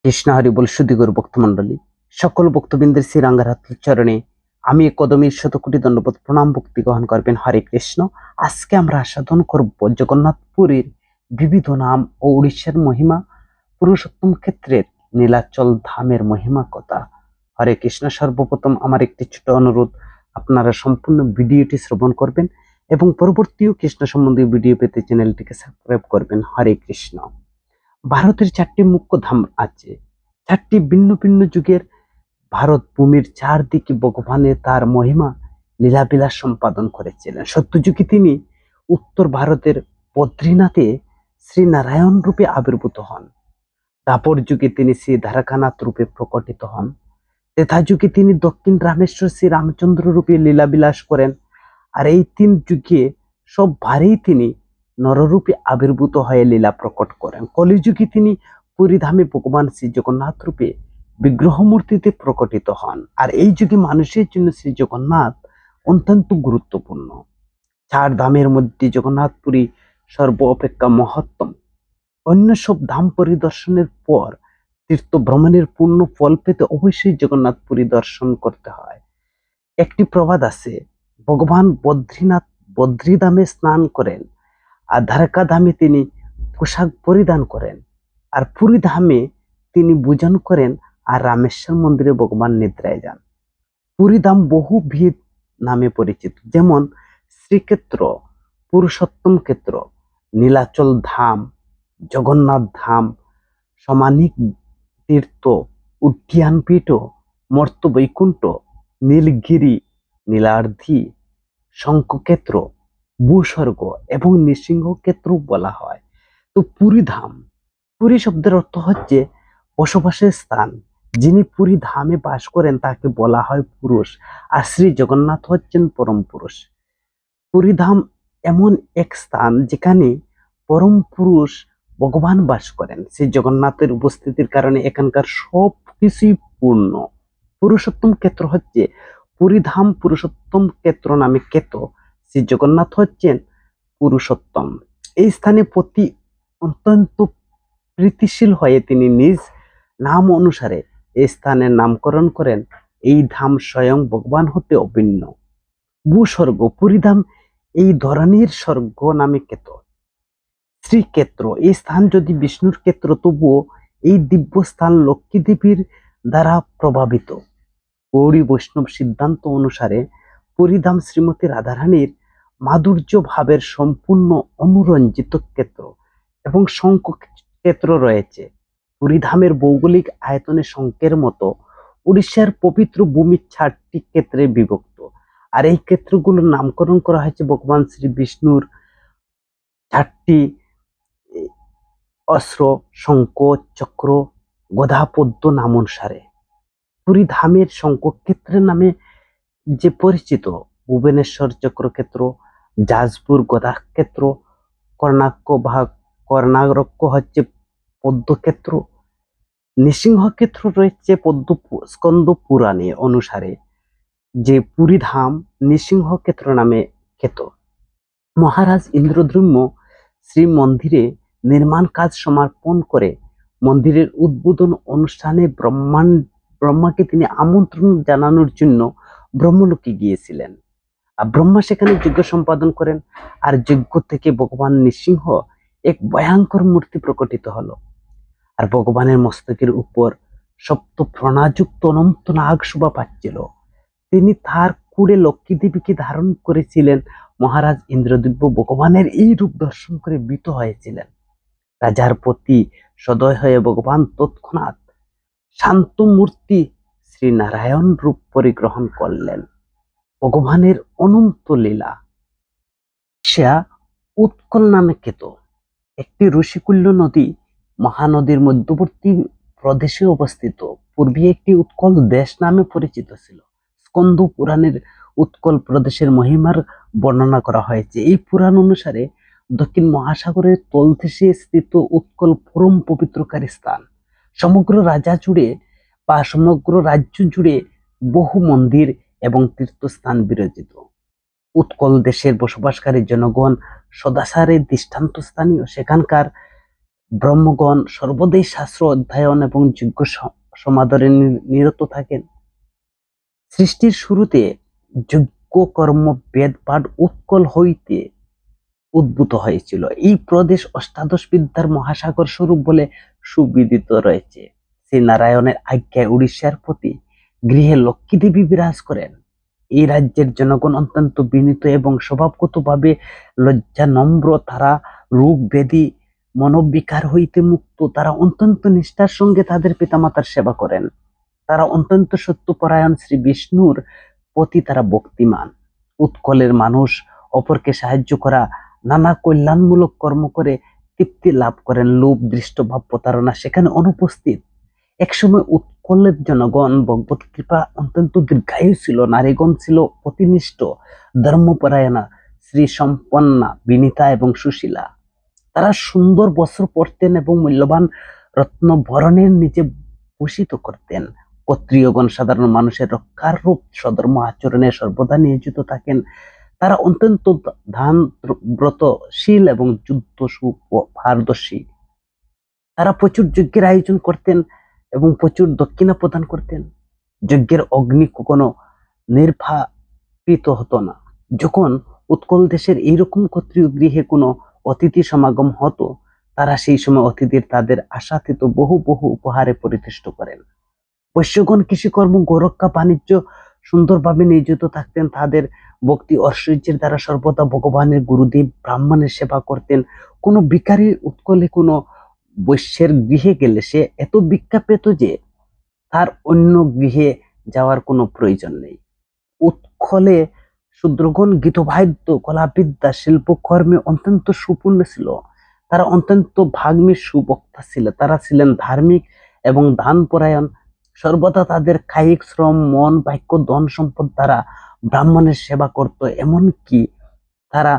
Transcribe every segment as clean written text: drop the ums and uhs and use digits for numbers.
কৃষ্ণ হরি বল সুদীগর ভক্তমন্ডলী, সকল ভক্তবৃন্দের শ্রীরাঙ্গার চরণে আমি কদমীর শতকোটি দণ্ডবোধ প্রণাম ভক্তি গ্রহণ করবেন। হরে কৃষ্ণ। আজকে আমরা আস্বাদন করব জগন্নাথপুরীর বিবিধ নাম ও উড়িষ্যার মহিমা, পুরুষোত্তম ক্ষেত্রের নীলাচল ধামের মহিমা কথা। হরে কৃষ্ণ। সর্বপ্রথম আমার একটি ছোট অনুরোধ, আপনারা সম্পূর্ণ ভিডিওটি শ্রবণ করবেন এবং পরবর্তীও কৃষ্ণ সম্বন্ধীয় ভিডিও পেতে চ্যানেলটিকে সাবস্ক্রাইব করবেন। হরে কৃষ্ণ। ভারতের 4টি মুখ্য ধাম আছে। 4টি ভিন্ন ভিন্ন যুগের ভারত ভূমির চারদিকে ভগবানের তার মহিমা লীলাবিলাস সম্পাদন করেছিলেন। সত্যযুগে তিনি উত্তর ভারতের বদ্রীনাথে শ্রীনারায়ণ রূপে আবির্ভূত হন। দাপর যুগে তিনি শ্রী দ্বারকানাথ রূপে প্রকটিত হন। ত্রেতা যুগে তিনি দক্ষিণ রামেশ্বর শ্রী রামচন্দ্র রূপে লীলাবিলাস করেন। আর এই 3 যুগে সব ভারেই তিনি নররূপে আবির্ভূত হয়ে লীলা প্রকট করেন। কলিযুগে তিনি পুরীধামে ভগবান শ্রী জগন্নাথ রূপে বিগ্রহ মূর্তিতে প্রকটিত হন। আর এই যুগে মানুষের জন্য শ্রী জগন্নাথ অত্যন্ত গুরুত্বপূর্ণ। 4 ধামের মধ্যে জগন্নাথপুরী সর্ব অপেক্ষা মহত্তম। অন্য সব ধাম পরিদর্শনের পর তীর্থ ভ্রমণের পূর্ণ ফল পেতে অবশ্যই জগন্নাথপুরী দর্শন করতে হয়। একটি প্রবাদ আছে, ভগবান বদ্রীনাথ বদ্রীধামে স্নান করেন, আর দ্বারকা ধামে তিনি পোশাক পরিধান করেন, আর পুরী ধামে তিনি ভোজন করেন, আর রামেশ্বর মন্দিরে ভগবান নিদ্রায় যান। পুরী ধাম বহুবিধ নামে পরিচিত, যেমন শ্রীক্ষেত্র, পুরুষোত্তম ক্ষেত্র, নীলাচল ধাম, জগন্নাথ ধাম, সমানিক তীর্থ, উদ্যানপীঠ, মর্ত বৈকুণ্ঠ, নীলগিরি, নীলার্ধি, শঙ্খক্ষেত্র, ভূস্বর্গ এবং নৃসিংহক্ষেত্র বলা হয়। তো পুরী ধাম, পুরী শব্দের অর্থ হচ্ছে বসবাসের স্থান। যিনি পুরী ধামে বাস করেন তাকে বলা হয় পুরুষ, আর শ্রী জগন্নাথ হচ্ছেন পরম পুরুষ। পুরী ধাম এমন এক স্থান যেখানে পরম পুরুষ ভগবান বাস করেন। শ্রী জগন্নাথের উপস্থিতির কারণে এখানকার সব কিছুই পূর্ণ। পুরুষোত্তম ক্ষেত্র হচ্ছে পুরী ধাম পুরুষোত্তম ক্ষেত্র নামে খ্যাত। শ্রী জগন্নাথ হচ্ছেন পুরুষোত্তম। এই স্থানে প্রতি অত্যন্ত প্রীতিশীল হয়ে তিনি নিজ নাম অনুসারে এই স্থানের নামকরণ করেন। এই ধাম স্বয়ং ভগবান হতে অভিন্ন। ভূস্বর্গ, পুরীধাম এই ধরনের স্বর্গ নামে খ্যাত। শ্রীক্ষেত্র, এই স্থান যদি বিষ্ণুর ক্ষেত্র, তবুও এই দিব্য স্থান লক্ষ্মী দেবীর দ্বারা প্রভাবিত। গৌড়ী বৈষ্ণব সিদ্ধান্ত অনুসারে পুরীধাম শ্রীমতী রাধারানীর মাধুর্য ভাবের সম্পূর্ণ অনুরঞ্জিত ক্ষেত্র এবং শঙ্খ ক্ষেত্র রয়েছে। পুরীধামের ভৌগোলিক আয়তনে শঙ্খের মতো উড়িষ্যার পবিত্র ভূমি 4টি ক্ষেত্রে বিভক্ত। আর এই ক্ষেত্রগুলোর নামকরণ করা হয়েছে ভগবান শ্রী বিষ্ণুর 4টি অস্ত্র, শঙ্খ, চক্র, গদা, পদ্ম নাম অনুসারে। পুরী ধামের শঙ্খক্ষেত্রের নামে যে পরিচিত ভুবনেশ্বর চক্রক্ষেত্র, যাজপুর গদাক্ষেত্র, কর্ণাক্য বা কর্ণারক্য হচ্ছে পদ্মক্ষেত্র, নৃসিংহক্ষেত্র রয়েছে পদ্ম স্কন্দ পুরাণে অনুসারে যে পুরী ধাম নৃসিংহক্ষেত্র নামে খ্যাত। মহারাজ ইন্দ্রদ্যুম্ন শ্রী মন্দিরে নির্মাণ কাজ সমাপন করে মন্দিরের উদ্বোধন অনুষ্ঠানে ব্রহ্মাকে তিনি আমন্ত্রণ জানানোর জন্য ব্রহ্মলোকে গিয়েছিলেন। আর ব্রহ্মা সেখানে যজ্ঞ সম্পাদন করেন, আর যজ্ঞ থেকে ভগবান নৃসিংহ এক ভয়ঙ্কর মূর্তি প্রকটিত হলো। আর ভগবানের মস্তকের উপর সপ্ত ফণাযুক্ত অনন্ত নাগ শোভা পাচ্ছিল। তিনি তার কুড়ে লক্ষ্মী দেবীকে ধারণ করেছিলেন। মহারাজ ইন্দ্রদ্যুম্ন ভগবানের এই রূপ দর্শন করে ভীত হয়েছিলেন। রাজার প্রতি সদয় হয়ে ভগবান তৎক্ষণাৎ শান্ত মূর্তি শ্রী নারায়ণ রূপ পরিগ্রহণ করলেন। ভগবানের অনন্ত লীলা। সে উৎকল নামে খ্যাত। একটি ঋষিকুল্য নদী মহানদীর মধ্যবর্তী প্রদেশে অবস্থিত। পূর্বে একটি উৎকল দেশ নামে পরিচিত ছিল। স্কন্দ পুরাণের উৎকল প্রদেশের মহিমার বর্ণনা করা হয়েছে। এই পুরাণ অনুসারে দক্ষিণ মহাসাগরের তলদেশে স্থিত উৎকল পরম পবিত্রকারী স্থান। সমগ্র রাজ্য জুড়ে বহু মন্দির এবং তীর্থস্থান বিরাজিত। উৎকল দেশের বসবাসকারী জনগণ সদাচারের দৃষ্টান্ত স্থানীয়। সেখানকার ব্রহ্মগণ সর্বদাই শাস্ত্র অধ্যয়ন এবং যজ্ঞ সমাদরে নিরত থাকেন। সৃষ্টির শুরুতে যজ্ঞ কর্ম বেদ পাঠ উৎকল হইতে উদ্ভূত হয়েছিল। এই প্রদেশ অষ্টাদশ বিদ্যার মহাসাগর স্বরূপ বলে সুবিদিত রয়েছে। শ্রী নারায়ণের আজ্ঞায় উড়িষ্যার প্রতি গৃহে লক্ষ্মী দেবী বিরাজ করেন। এই রাজ্যের জনগণ অত্যন্ত বিনীত এবং স্বভাবগতভাবে লজ্জা নম্র। তারা রোগ ব্যাধি মনোবিকার হইতে মুক্ত। তারা অত্যন্ত নিষ্ঠার সঙ্গে তাদের পিতামাতার সেবা করেন। তারা অত্যন্ত সত্যপরায়ণ। শ্রী বিষ্ণুর প্রতি তারা ভক্তিমান। উৎকলের মানুষ অপরকে সাহায্য করা, নানা কল্যাণমূলক কর্ম করে তৃপ্তি লাভ করেন। লোভ, দৃষ্টভাব, প্রতারণা সেখানে অনুপস্থিত। একসময় উৎকলের জনগণ ভগবত কৃপা অত্যন্ত দীর্ঘায়ু ছিল। নারীগণ ছিল অতিনিষ্ঠ, ধর্মপরায়ণা, শ্রী সম্পন্না, বিনীতা এবং সুশীলা। তারা সুন্দর বস্ত্র পরতেন এবং মূল্যবান রত্ন ভরণের নিচে ভূষিত করতেন। ক্ষত্রিয়গণ সাধারণ মানুষের রক্ষার রূপ সধর্ম আচরণে সর্বদা নিয়োজিত থাকেন। তারা অত্যন্ত ধ্যান ব্রতশীল এবং যুদ্ধ পারদর্শী। তারা প্রচুর যজ্ঞের আয়োজন করতেন এবং প্রচুর দক্ষিণা প্রদান করতেন। যজ্ঞের অগ্নি কখনো নির্বাপিত হতো না। যখন উৎকল দেশের এইরকম ক্ষত্রিয় গৃহে কোনো অতিথি সমাগম হতো, তারা সেই সময় অতিথির তাদের আশাতীত বহু বহু উপহারে পরিতুষ্ট করেন। বৈশ্যগণ কৃষিকর্ম, গোরক্ষা, বাণিজ্য সুন্দরভাবে নিয়োজিত থাকতেন। তাদের ভক্তি ঐশ্বর্যের দ্বারা সর্বদা ভগবানের গুরুদেব ব্রাহ্মণের সেবা করতেন। কোনো ভিখারি উৎকলে কোনো বৈশ্যের গৃহে গেলে সে এত ভিক্ষা পেত যে তার অন্য গৃহে যাওয়ার কোনো প্রয়োজন নেই। উৎকলে শূদ্রগণ গীতবাদ্য, কলাবিদ্যা, শিল্পকর্মে অত্যন্ত সুপূর্ণ ছিল। তারা অত্যন্ত ভাগ্মী, সুবক্তা ছিল। তারা ছিলেন ধার্মিক এবং দানপরায়ণ। সর্বদা তাদের কায়িক শ্রম, মন, বাক্য, ধন সম্পদ দ্বারা ব্রাহ্মণের সেবা করত। এমনকি তারা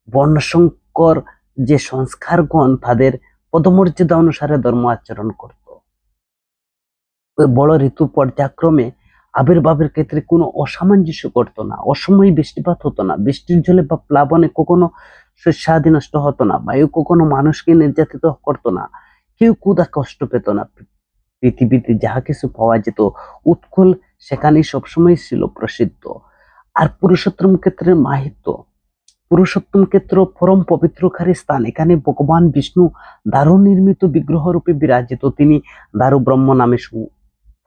বর্ণসংকর যে সংস্কারগণ তাদের পদমর্যাদা অনুসারে ধর্ম আচরণ করত। ওই বড় ঋতু পর্যায়ক্রমে আবির্ভাবের ক্ষেত্রে কোনো অসামঞ্জস্য করতো না। অসময়ে বৃষ্টিপাত হতো না। বৃষ্টির জলে বা প্লাবনে কখনো শস্যাদি নষ্ট হতো না। বায়ু কখনো মানুষকে নির্যাতিত করতো না। কেউ ক্ষুধা কষ্ট পেত না। পৃথিবীতে যাহা কিছু পাওয়া যেত উৎকল সেখানেই সবসময় ছিল প্রসিদ্ধ। আর পুরুষোত্তম ক্ষেত্রের মাহাত্ম্য। পুরুষোত্তম ক্ষেত্র পরম পবিত্রকারী স্থান। এখানে ভগবান বিষ্ণু দারু নির্মিত বিগ্রহ রূপে বিরাজিত। তিনি দারু ব্রহ্ম নামে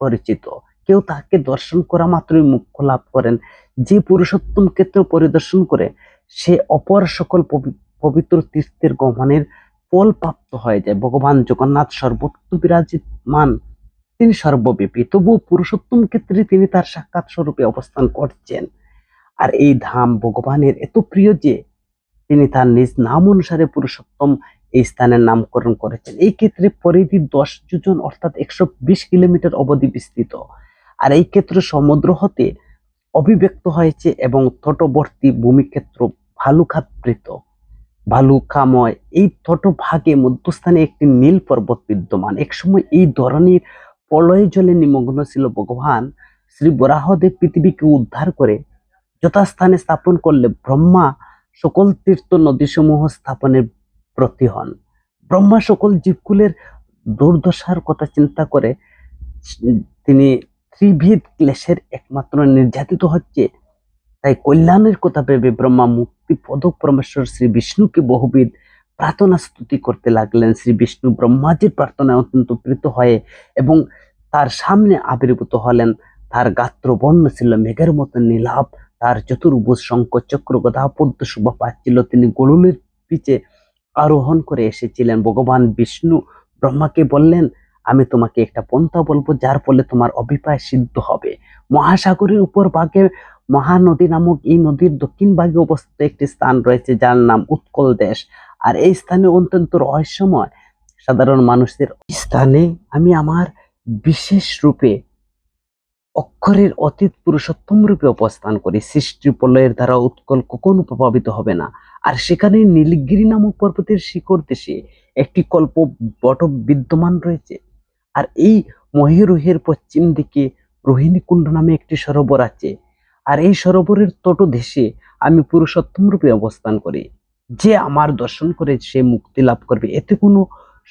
পরিচিত। কেউ তাকে দর্শন করা মাত্রই মোক্ষ লাভ করেন। যে পুরুষোত্তম ক্ষেত্র পরিদর্শন করে সে অপর সকল পবিত্র তীর্থের গমনের ফল প্রাপ্ত হয়ে যায়। ভগবান জগন্নাথ সর্বত্র বিরাজমান, তিনি সর্বব্যাপী। তবু পুরুষোত্তম ক্ষেত্রে তিনি তার সাক্ষাৎ স্বরূপে অবস্থান করছেন। আর এই ধাম ভগবানের এত প্রিয় যে তিনি তার নিজ নাম অনুসারে পুরুষোত্তম এই স্থানের নামকরণ করেছেন। এই ক্ষেত্রে পরিধি 10 যোজন অর্থাৎ 120 কিলোমিটার অবধি বিস্তৃত। আর এই ক্ষেত্র সমুদ্র হতে অভিব্যক্ত হয়েছে এবং তটবর্তী ভূমিক্ষেত্র ভালুকাবৃত, ভালুকাময়। এই তটভাগে মধ্যস্থানে একটি নীল পর্বত বিদ্যমান। একসময় এই ধরনের প্রলয় জলে নিমগ্ন ছিল। ভগবান শ্রী বরাহদেব পৃথিবীকে উদ্ধার করে যথাস্থানে স্থাপন করলে ব্রহ্মা সকল তীর্থ নদীসমূহ স্থাপনের ব্রতী হন। ব্রহ্মা সকল জীবকুলের দুর্দশার কথা চিন্তা করে তিনি ত্রিবিধ ক্লেশের একমাত্র নির্যাতিত হচ্ছে, তাই কল্যাণের কথা ভেবে ব্রহ্মা মুক্তি পদক পরমেশ্বর শ্রী বিষ্ণুকে বহুবিধ প্রার্থনা স্তুতি করতে লাগলেন। শ্রী বিষ্ণু ব্রহ্মাজির প্রার্থনায় অত্যন্ত প্রীত হয়ে এবং তার সামনে আবির্ভূত হলেন। তার গাত্র বর্ণ ছিল মেঘের মতো নীলাভ। তার চতুর্ভুজ শঙ্খ চক্র গদা পদ্ম শোভা পাচ্ছিল। তিনি গরুলের পিছে আরোহণ করে এসেছিলেন। ভগবান বিষ্ণু ব্রহ্মাকে বললেন, আমি তোমাকে একটা পন্থা বলবো যার ফলে তোমার অভিপ্রায় সিদ্ধ হবে। মহাসাগরের উপর ভাগে মহানদী নামক এই নদীর দক্ষিণ ভাগে অবস্থিত একটি স্থান রয়েছে যার নাম উৎকল দেশ। আর এই স্থানে অত্যন্ত রহস্যময়। সাধারণ মানুষদের স্থানে আমি আমার বিশেষ রূপে অক্ষরের অতীত পুরুষোত্তম রূপে অবস্থান করি। সৃষ্টি প্রলয়ের দ্বারা উৎকল কখনো প্রভাবিত হবে না। আর সেখানে নীলগিরি নামক পর্বতের শিখর দেশে একটি কল্প বট বিদ্যমান রয়েছে। আর এই মহিরুহের পশ্চিম দিকে রোহিণী কুণ্ড নামে একটি সরোবর আছে। আর এই সরোবরের তটদেশে আমি পুরুষোত্তম রূপে অবস্থান করি। যে আমার দর্শন করে সে মুক্তি লাভ করবে, এতে কোনো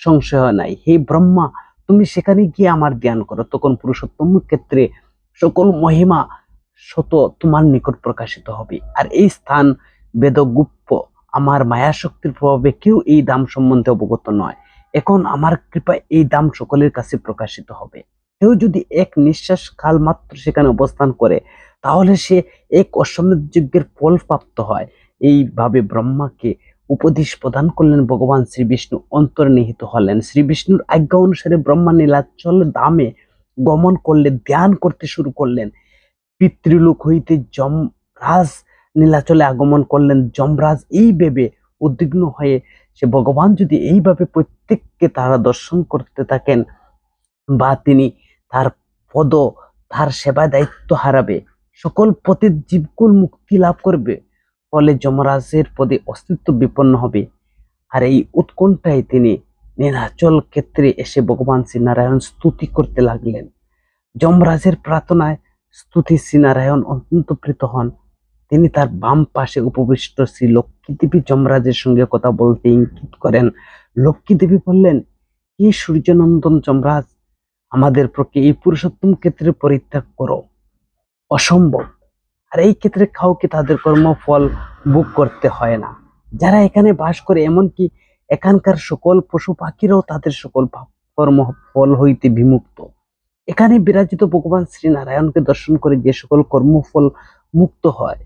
সংশয় নাই। হে ব্রহ্মা, তুমি সেখানে গিয়ে আমার ধ্যান করো। তখন পুরুষোত্তম ক্ষেত্রে সকল মহিমা শত তোমার নিকট প্রকাশিত হবে। আর এই স্থান বেদগুপ্ত, আমার মায়া শক্তির প্রভাবে কেউ এই ধাম সম্বন্ধে অবগত নয়। এখন আমার কৃপায় এই ধাম সকলের কাছে প্রকাশিত হবে। কেউ যদি এক নিঃশ্বাস কাল মাত্র সেখানে অবস্থান করে, তাহলে সে এক অশ্বমেধ যজ্ঞের ফল প্রাপ্ত হয়। এইভাবে ব্রহ্মাকে উপদেশ প্রদান করলেন ভগবান শ্রী বিষ্ণু অন্তর্নিহিত হলেন। শ্রী বিষ্ণুর আজ্ঞা অনুসারে ব্রহ্মা নীলাচল ধামে গমন করলে ধ্যান করতে শুরু করলেন। পিতৃলোক হইতে যমরাজ নীলাচলে আগমন করলেন। যমরাজ এই ভেবে উদ্বিগ্ন হয়ে সে ভগবান যদি এইভাবে প্রত্যেককে তারা দর্শন করতে থাকেন বা তিনি তার পদ তার সেবা দায়িত্ব হারাবে, সকল পথের জীবকুল মুক্তি লাভ করবে, ফলে যমরাজের পদে অস্তিত্ব বিপন্ন হবে। আর এই উৎকণ্ঠায় তিনি নীলাচল ক্ষেত্রে এসে ভগবান শ্রীনারায়ণ স্তুতি করতে লাগলেন। যমরাজের প্রার্থনায় স্তুতি শ্রীনারায়ণ অত্যন্ত প্রীত হন। তিনি তার বাম পাশে উপবিষ্ট শ্রী লক্ষ্মী দেবী যমরাজের সঙ্গে কথা বলতে ইঙ্গিত করেন। লক্ষ্মী দেবী বললেন, হে সূর্যনন্দন যমরাজ, আমাদের পক্ষে এই পুরুষোত্তম ক্ষেত্রে পরিত্যাগ করো, অসম্ভব। আর এই ক্ষেত্রে কাউকে তাদের কর্মফল ভোগ করতে হয় না। যারা এখানে বাস করে, এমনকি এখানকার সকল পশু পাখিরাও তাদের সকল কর্মফল হইতে বিমুক্ত। এখানে বিরাজিত ভগবান শ্রী নারায়ণকে দর্শন করে যে সকল কর্মফল মুক্ত হয়,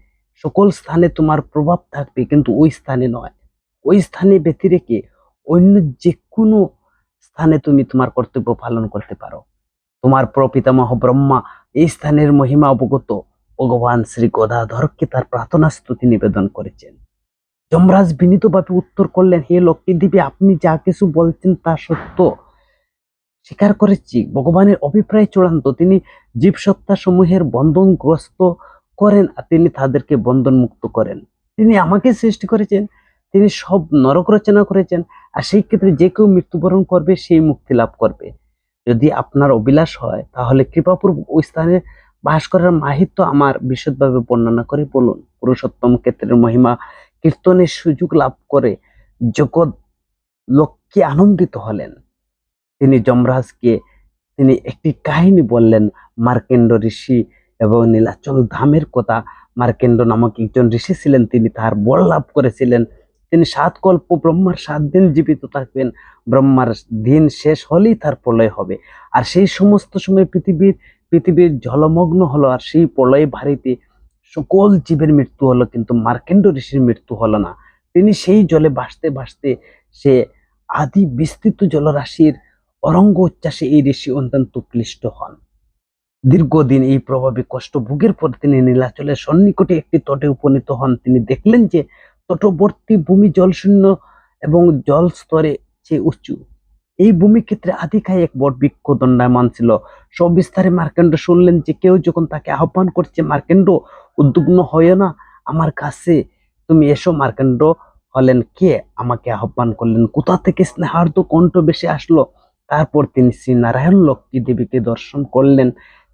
সকল স্থানে তোমার প্রভাব থাকবে, কিন্তু ওই স্থানে নয়। ওই স্থানে ব্যতি রেখে অন্য যে কোনো স্থানে তুমি তোমার কর্তব্য পালন করতে পারো। তোমার প্রপিতামহ ব্রহ্মা এই স্থানের মহিমা অবগত ভগবান শ্রী গদাধরকে তার প্রার্থনা স্তুতি নিবেদন করেছেন। যমরাজ বিনীতভাবে উত্তর করলেন, হে লক্ষ্মী দেবী, আপনি যা কিছু বলছেন তা সত্য, স্বীকার করেছি। ভগবানের অভিপ্রায় চূড়ান্ত। তিনি জীবসত্তা সমূহের বন্ধনগ্রস্ত করেন আর তিনি তাদেরকে বন্ধন মুক্ত করেন। তিনি আমাকে সৃষ্টি করেছেন, তিনি সব নরক রচনা করেছেন, আর সেই ক্ষেত্রে যে কেউ মৃত্যুবরণ করবে সেই মুক্তি লাভ করবে। যদি আপনার অভিলাষ হয়, তাহলে কৃপাপূর্বক ওই স্থানে বাস করার মাহাত্ম্য আমার বিশদভাবে বর্ণনা করে বলুন। পুরুষোত্তম ক্ষেত্রের মহিমা কীর্তনের সুযোগ লাভ করে জগৎ লক্ষ্মী আনন্দিত হলেন। তিনি যমরাজকে একটি কাহিনী বললেন, মার্কেন্ড ঋষি এবং নীলাচল ধামের কথা। মার্কেন্ড নামক একজন ঋষি ছিলেন, তিনি তার বর লাভ করেছিলেন। তিনি 7 কল্প ব্রহ্মার 7 দিন জীবিত থাকবেন। ব্রহ্মার দিন শেষ হলেই তার প্রলয় হবে। আর সেই সমস্ত সময় পৃথিবীর জলমগ্ন হলো, আর সেই প্রলয় ভারিতে সকল জীবের মৃত্যু হলো, কিন্তু মার্কেন্ড ঋষির মৃত্যু হলো না। তিনি সেই জলে ভাসতে ভাসতে সে আদি বিস্তৃত জলরাশির অরঙ্গ উচ্ছ্বাসে এই ঋষি অত্যন্ত ক্লিষ্ট হন। দীর্ঘদিন এই প্রভাবে কষ্ট ভোগের পর তিনি নীলাচলের সন্নিকটে একটি তটে উপনীত হন। তিনি দেখলেন যে তটবর্তী ভূমি জলশূন্য এবং জল স্তরে চেয়ে উঁচু। এই ভূমিক্ষেত্রে আদিকায় এক বট বৃক্ষ দণ্ডায়মান ছিল। সবিস্তারে মার্কেন্ড শুনলেন যে কেউ যখন তাকে আহ্বান করছে, মার্কেন্ড, উদ্বিগ্ন হইও না, আমার কাছে তুমি এসো। মার্কেন্ড হলেন, কে আমাকে আহ্বান করলেন? কোথা থেকে স্নেহার্দ কণ্ঠ বেশি আসলো? তারপর তিনি শ্রী নারায়ণ লক্ষ্মী দেবীকে দর্শন করলেন।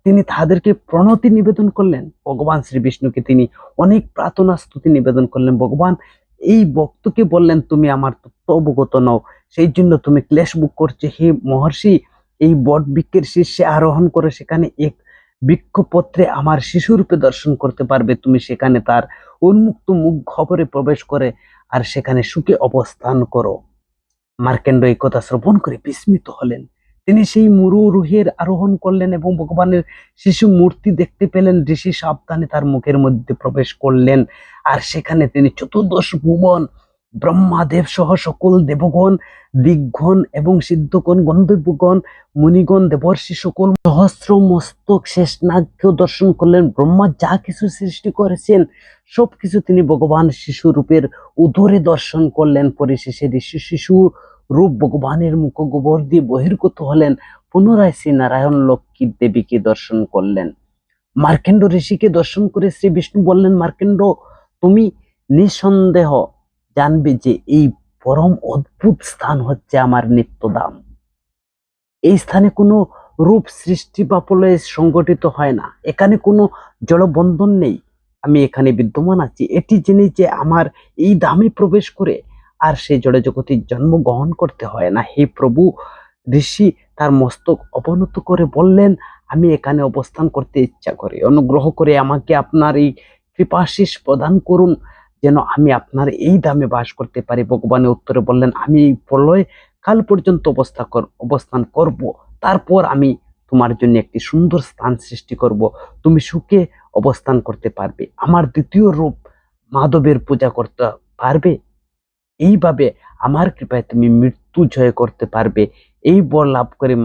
তিনি তাদেরকে প্রণতি নিবেদন করলেন। ভগবান শ্রী বিষ্ণুকে তিনি অনেক প্রার্থনা স্তুতি নিবেদন করলেন। ভগবান এই ভক্তকে বললেন, তুমি আমার তত্ত্ব অবগত নও, সেই জন্য তুমি ক্লেশ ভোগ করছো। হে মহর্ষি, এই বট বৃক্ষের শীর্ষে আরোহণ করে সেখানে এক বৃক্ষপত্রে আমার শিশুরূপে দর্শন করতে পারবে। তুমি সেখানে তার উন্মুক্ত মুখ খবরে প্রবেশ করে আর সেখানে সুখে অবস্থান করো। মার্কেন্ড এই কথা শ্রবণ করে বিস্মিত হলেন। তিনি সেই মুরুরুহের আরোহণ করলেন এবং ভগবানের শিশু মূর্তি দেখতে পেলেন। ঋষি সাবধানে তার মুখের মধ্যে প্রবেশ করলেন, আর সেখানে তিনি চতুর্দশ ভুবন, ব্রহ্মাদেব সহ সকল দেবগণ, দিগ্গণ এবং সিদ্ধগণ, গন্ধর্বগণ, মুনিগণ, দেবর্ষি সকল সহস্র মস্তক শেষনাগকেও দর্শন করলেন। ব্রহ্মা যা কিছু সৃষ্টি করেছেন সবকিছু তিনি ভগবান শিশু রূপের উদরে দর্শন করলেন। পরিশেষে ঋষি শিশু রূপ ভগবানের মুখ গোবর দিয়ে বহির্গত হলেন। পুনরায় শ্রী নারায়ণ লক্ষ্মী দেবীকে দর্শন করলেন। মার্কেন্ড ঋষিকে দর্শন করে শ্রী বিষ্ণু বললেন, মার্কেন্ড, তুমি নিঃসন্দেহ জানবে যে এই পরম অদ্ভুত স্থান হচ্ছে আমার নিত্যধাম। এই স্থানে কোনো রূপ সৃষ্টি বা প্রলয় সংগঠিত হয় না। এখানে কোনো জলবন্ধন নেই। আমি এখানে বিদ্যমান আছি। এটি জেনে যে আমার এই ধামে প্রবেশ করে আর সেই জড় জগতের জন্ম গ্রহণ করতে হয় না। হে প্রভু, ঋষি তার মস্তক অবনত করে বললেন, আমি এখানে অবস্থান করতে ইচ্ছা করি, অনুগ্রহ করে আমাকে আপনার এই কৃপাশিস প্রদান করুন, যেন আমি আপনার এই ধামে বাস করতে পারি। ভগবানের উত্তরে বললেন, আমি এই প্রলয় কাল পর্যন্ত অবস্থান করব, তারপর আমি তোমার জন্য একটি সুন্দর স্থান সৃষ্টি করব, তুমি সুখে অবস্থান করতে পারবে, আমার দ্বিতীয় রূপ মাধবের পূজা করতে পারবে, এইভাবে আমার কৃপায় তুমি মৃত্যু জয় করতে পারবে। এই বর লাভ করে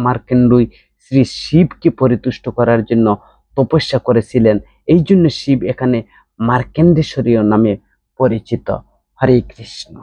মার্কেন্ডুই শ্রী শিবকে পরিতুষ্ট করার জন্য তপস্যা করেছিলেন। এই জন্য শিব এখানে মার্কেন্ডেশ্বরীয় নামে পরিচিত। হরে কৃষ্ণ।